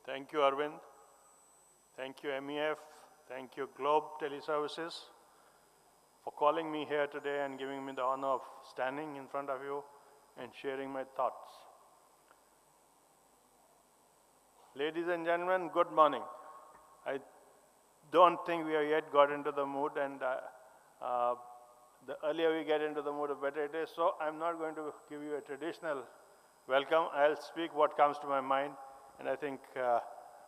Thank you, Arvind. Thank you, MEF. Thank you, Globe Teleservices, for calling me here today and giving me the honor of standing in front of you and sharing my thoughts. Ladies and gentlemen, good morning. I don't think we have yet got into the mood, and the earlier we get into the mood, the better it is. So I'm not going to give you a traditional welcome. I'll speak what comes to my mind, and I think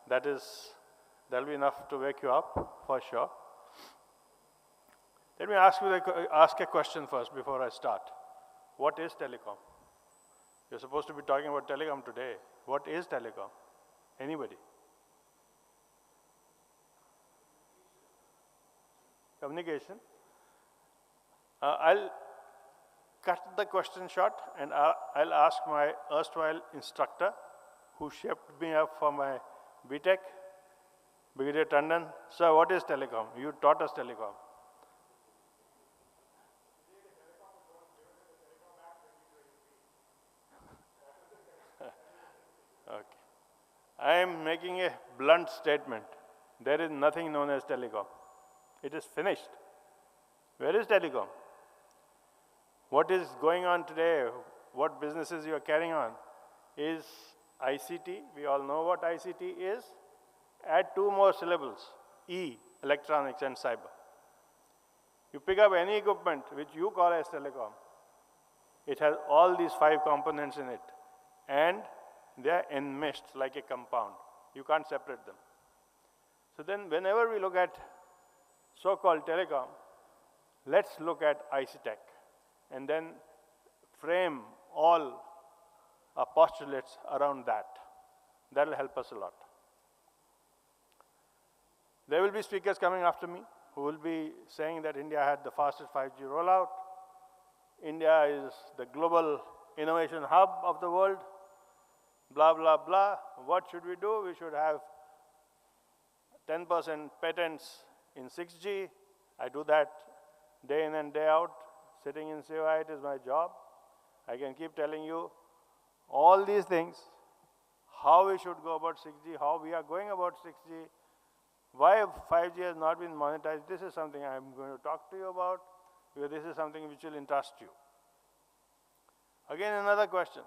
that'll be enough to wake you up, for sure. Let me ask a question first before I start. What is telecom? You're supposed to be talking about telecom today. What is telecom? Anybody? Communication. I'll cut the question short and I'll ask my erstwhile instructor who shaped me up for my BTech, Brigadier Tandon. Sir, what is telecom? You taught us telecom. Okay. I am making a blunt statement. There is nothing known as telecom. It is finished. Where is telecom? What is going on today, what businesses you are carrying on, is ICT. We all know what ICT is. Add two more syllables, E, electronics and cyber. You pick up any equipment which you call as telecom, it has all these 5 components in it, and they are enmeshed like a compound. You can't separate them. So then whenever we look at so-called telecom, let's look at ICTech and then frame all our postulates around that. That will help us a lot. There will be speakers coming after me who will be saying that India had the fastest 5G rollout. India is the global innovation hub of the world. Blah, blah, blah. What should we do? We should have 10% patents in 6G. I do that day in and day out. Sitting in COI, it is my job. I can keep telling you all these things, how we should go about 6G, how we are going about 6G, why 5G has not been monetized. This is something I'm going to talk to you about, because this is something which will interest you. Again, another question.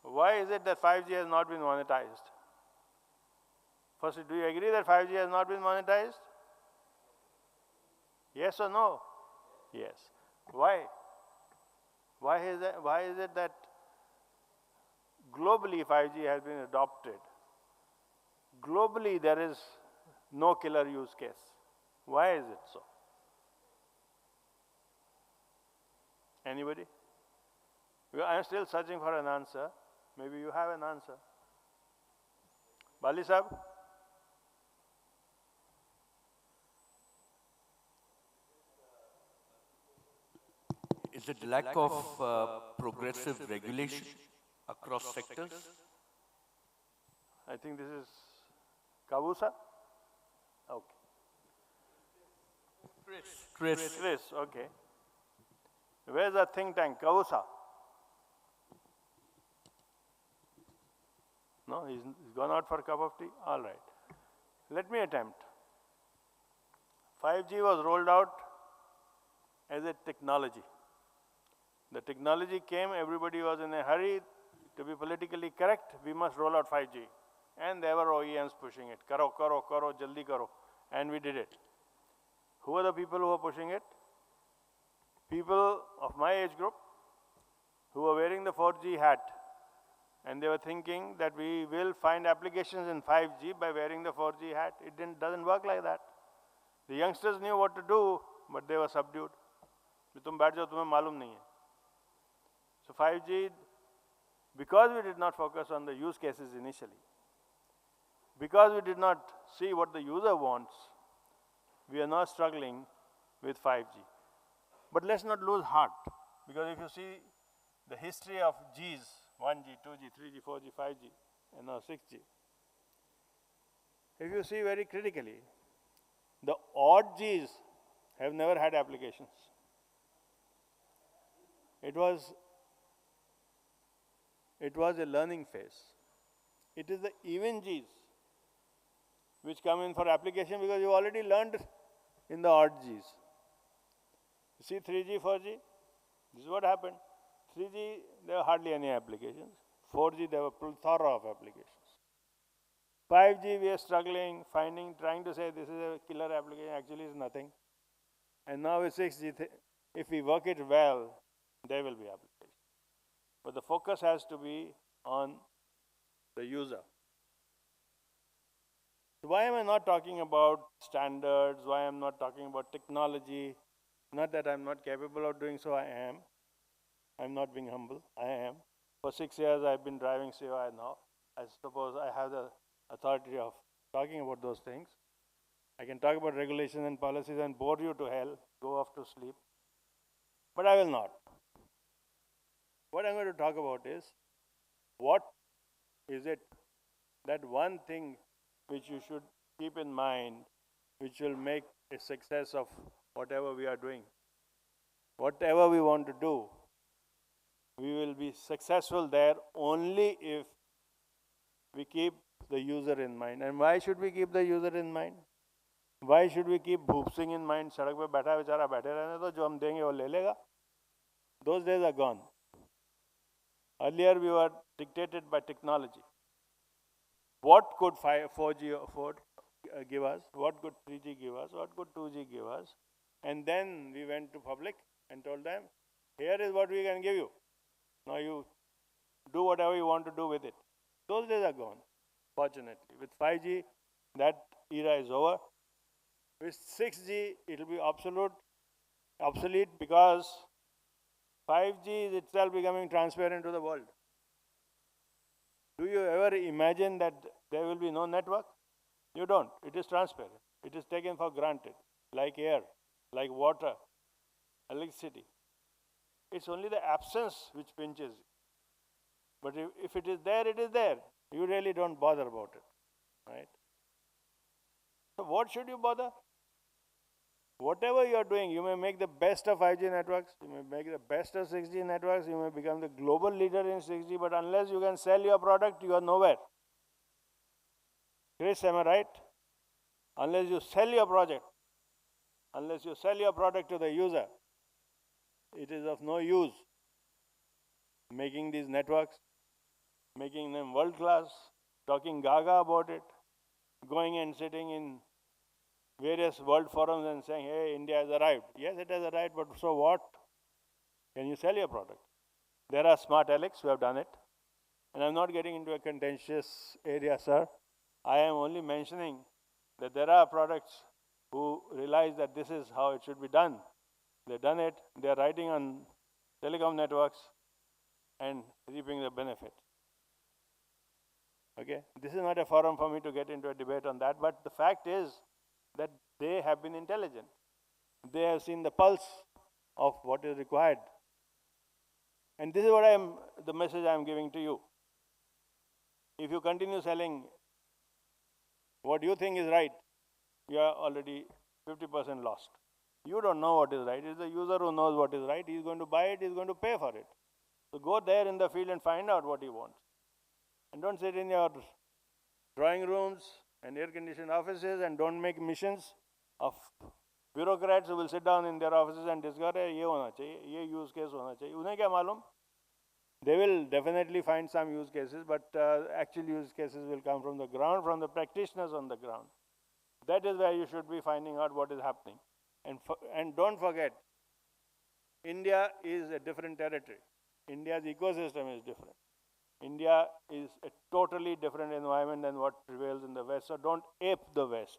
Why is it that 5G has not been monetized? First, do you agree that 5G has not been monetized? Yes or no? Yes. Why? Why is it that globally 5G has been adopted? Globally, there is no killer use case. Why is it so? Anybody? I'm still searching for an answer. Maybe you have an answer. Bali Sahib? Is it lack of progressive regulation across sectors? I think this is Kabusa? Okay. Chris, okay. Where's the think tank? Kabusa? No, he's gone out for a cup of tea? All right. Let me attempt. 5G was rolled out as a technology. The technology came, everybody was in a hurry to be politically correct, we must roll out 5G. And there were OEMs pushing it, karo, jaldi karo. And we did it. Who are the people who are pushing it? People of my age group who were wearing the 4G hat. And they were thinking that we will find applications in 5G by wearing the 4G hat. It doesn't work like that. The youngsters knew what to do, but they were subdued. तुम बैठ जाओ, तुम्हें मालूम नहीं है. So 5G, because we did not focus on the use cases initially, because we did not see what the user wants, we are now struggling with 5G. But let's not lose heart, because if you see the history of Gs, 1G, 2G, 3G, 4G, 5G, and now 6G, if you see very critically, the odd Gs have never had applications. It was a learning phase. It is the even Gs which come in for application because you already learned in the odd Gs. You see 3G, 4G, this is what happened. 3G, there were hardly any applications. 4G, there were plethora of applications. 5G, we are struggling, trying to say this is a killer application, actually it's nothing. And now with 6G, if we work it well, there will be applications. But the focus has to be on the user. So why am I not talking about standards? Why am I not talking about technology? Not that I'm not capable of doing so, I am. I'm not being humble, I am. For 6 years, I've been driving COI now. I suppose I have the authority of talking about those things. I can talk about regulations and policies and bore you to hell, go off to sleep. But I will not. What I'm going to talk about is, what is it, that one thing which you should keep in mind, which will make a success of whatever we are doing. Whatever we want to do, we will be successful there only if we keep the user in mind. And why should we keep the user in mind? Why should we keep Bhoop Singh in mind? सड़क पे बैठा बेचारा बैठे रहने दो, जो हम देंगे वो ले लेगा. Those days are gone. Earlier we were dictated by technology. What could 4G give us? What could 3G give us? What could 2G give us? And then we went to public and told them, here is what we can give you. Now you do whatever you want to do with it. Those days are gone, fortunately. With 5G, that era is over. With 6G, it will be obsolete because 5G is itself becoming transparent to the world. Do you ever imagine that there will be no network? You don't. It is transparent. It is taken for granted, like air, like water, electricity. It's only the absence which pinches you. But if it is there, it is there. You really don't bother about it, right? So what should you bother? Whatever you are doing, you may make the best of 5G networks, you may make the best of 6G networks, you may become the global leader in 6G, but unless you can sell your product, you are nowhere. Chris, am I right? Unless you sell your project, unless you sell your product to the user, it is of no use making these networks, making them world class, talking gaga about it, going and sitting in various world forums and saying, hey, India has arrived. Yes, it has arrived, but so what? Can you sell your product? There are smart Alex who have done it. And I'm not getting into a contentious area, sir. I am only mentioning that there are products who realize that this is how it should be done. They've done it, they're riding on telecom networks and reaping the benefit. Okay, this is not a forum for me to get into a debate on that, but the fact is that they have been intelligent. They have seen the pulse of what is required. And this is what the message I am giving to you. If you continue selling what you think is right, you are already 50% lost. You don't know what is right. It's the user who knows what is right. He's going to buy it, he's going to pay for it. So go there in the field and find out what he wants. And don't sit in your drawing rooms and air-conditioned offices and don't make missions of bureaucrats who will sit down in their offices and discuss, ye hona chahiye, ye use case hona chahiye. Unhe kya malum? They will definitely find some use cases, but actual use cases will come from the ground, from the practitioners on the ground. That is where you should be finding out what is happening. And don't forget, India is a different territory. India's ecosystem is different. India is a totally different environment than what prevails in the West, so don't ape the West.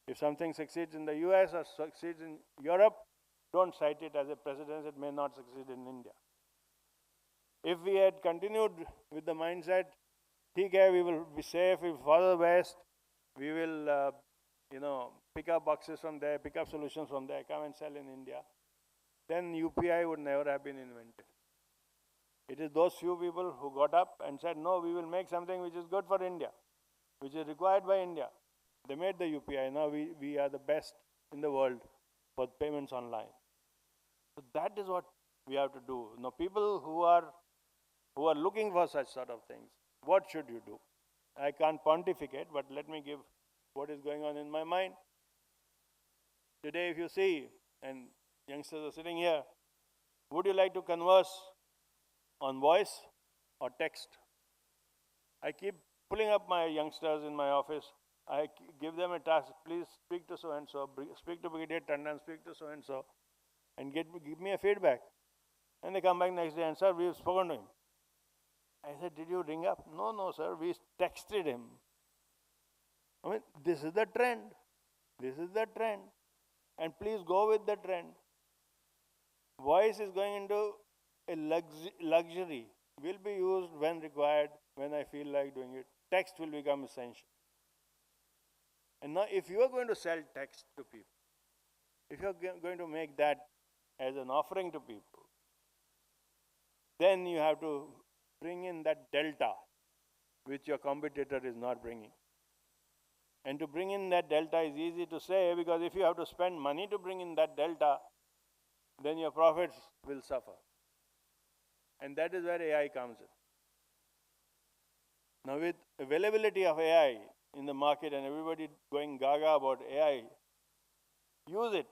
If something succeeds in the US or succeeds in Europe, don't cite it as a precedent. It may not succeed in India. If we had continued with the mindset, we will be safe, we will follow the West, we will pick up boxes from there, pick up solutions from there, come and sell in India, then UPI would never have been invented. It is those few people who got up and said, no, we will make something which is good for India, which is required by India. They made the UPI. Now we are the best in the world for payments online. So that is what we have to do. Now people who are looking for such sort of things, what should you do? I can't pontificate, but let me give what is going on in my mind. Today, if you see, and youngsters are sitting here, would you like to converse on voice or text? I keep pulling up my youngsters in my office. I give them a task, please speak to so-and-so, speak to Brigadier Tandon, speak to so-and-so, and give me a feedback. And they come back next day and, sir, we've spoken to him. I said, did you ring up? No, no, sir, we texted him. I mean, this is the trend. This is the trend. And please go with the trend. Voice is going into a luxury. Will be used when required, when I feel like doing it. Text will become essential. And now, if you are going to sell text to people, if you are going to make that as an offering to people, then you have to bring in that delta which your competitor is not bringing. And to bring in that delta is easy to say, because if you have to spend money to bring in that delta, then your profits will suffer. And that is where AI comes in. Now, with availability of AI in the market and everybody going gaga about AI, use it.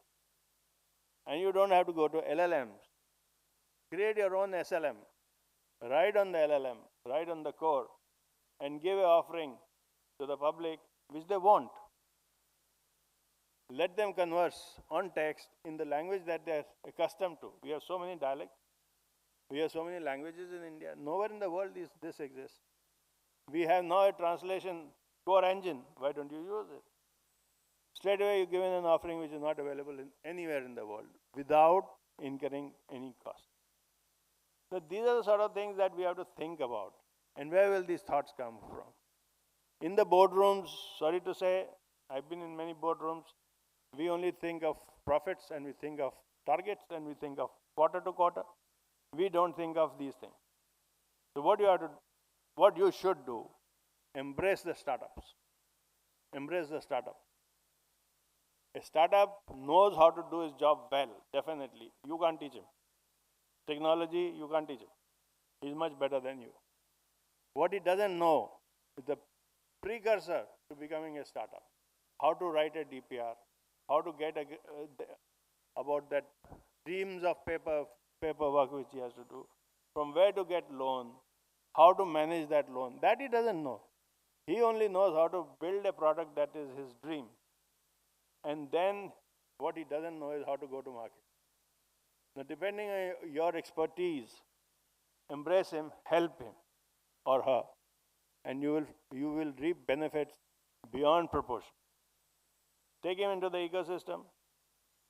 And you don't have to go to LLMs. Create your own SLM. Write on the LLM, write on the core, and give an offering to the public which they want. Let them converse on text in the language that they are accustomed to. We have so many dialects. We have so many languages in India. Nowhere in the world this exists. We have now a translation core engine. Why don't you use it? Straight away you're given an offering which is not available anywhere in the world without incurring any cost. So these are the sort of things that we have to think about. And where will these thoughts come from? In the boardrooms, sorry to say, I've been in many boardrooms, we only think of profits and we think of targets and we think of quarter to quarter. We don't think of these things. So what you should do, embrace the startups. Embrace the startup. A startup knows how to do his job well, definitely. You can't teach him. Technology, you can't teach him. He's much better than you. What he doesn't know is the precursor to becoming a startup. How to write a DPR, how to get about that reams of paperwork which he has to do, from where to get loan, how to manage that loan. That he doesn't know. He only knows how to build a product that is his dream. And then what he doesn't know is how to go to market. Now, depending on your expertise, embrace him, help him or her, and you will reap benefits beyond proportion. Take him into the ecosystem,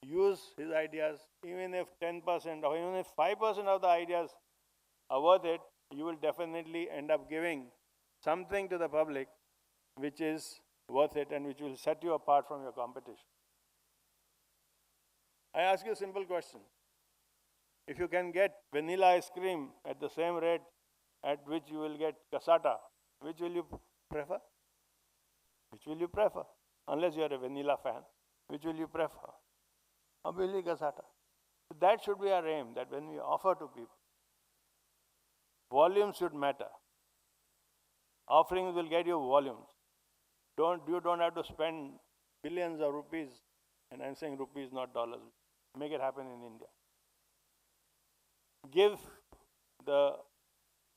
use his ideas, even if 10% or even if 5% of the ideas are worth it, you will definitely end up giving something to the public which is worth it and which will set you apart from your competition. I ask you a simple question. If you can get vanilla ice cream at the same rate at which you will get cassata, which will you prefer? Which will you prefer? Unless you are a vanilla fan, which will you prefer? Obviously cassata. That should be our aim, that when we offer to people, volumes should matter. Offerings will get you volumes. You don't have to spend billions of rupees, and I'm saying rupees, not dollars. Make it happen in India. Give the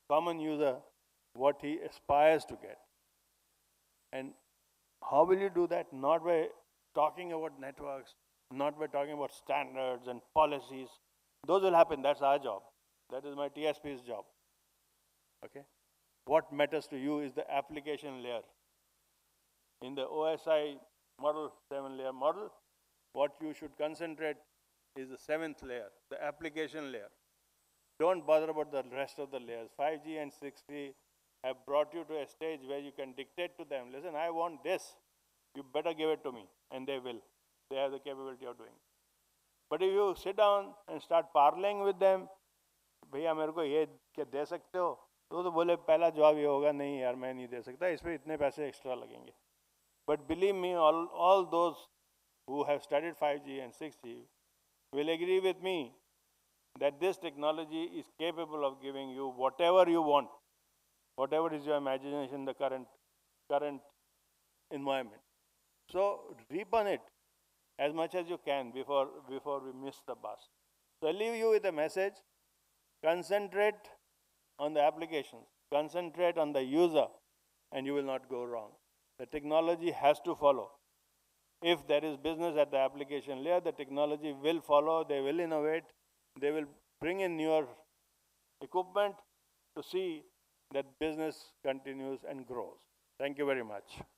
common user what he aspires to get. And how will you do that? Not by talking about networks, not by talking about standards and policies. Those will happen. That's our job. That is my TSP's job. Okay? What matters to you is the application layer. In the OSI model, 7-layer model, what you should concentrate is the 7th layer, the application layer. Don't bother about the rest of the layers. 5G and 6G have brought you to a stage where you can dictate to them, listen, I want this. You better give it to me. And they will. They have the capability of doing it. But if you sit down and start parlaying with them, भैया मेरे को ये क्या दे सकते हो? तो बोले पहला जवाब ये होगा नहीं यार मैं नहीं दे सकता इस पे इतने पैसे एक्स्ट्रा लगेंगे. But believe me, all those who have studied 5G and 6G will agree with me that this technology is capable of giving you whatever you want, whatever is your imagination, the current current environment. So reap on it as much as you can before we miss the bus. So I leave you with a message. Concentrate on the applications, concentrate on the user, and you will not go wrong. The technology has to follow. If there is business at the application layer, the technology will follow, they will innovate, they will bring in newer equipment to see that business continues and grows. Thank you very much.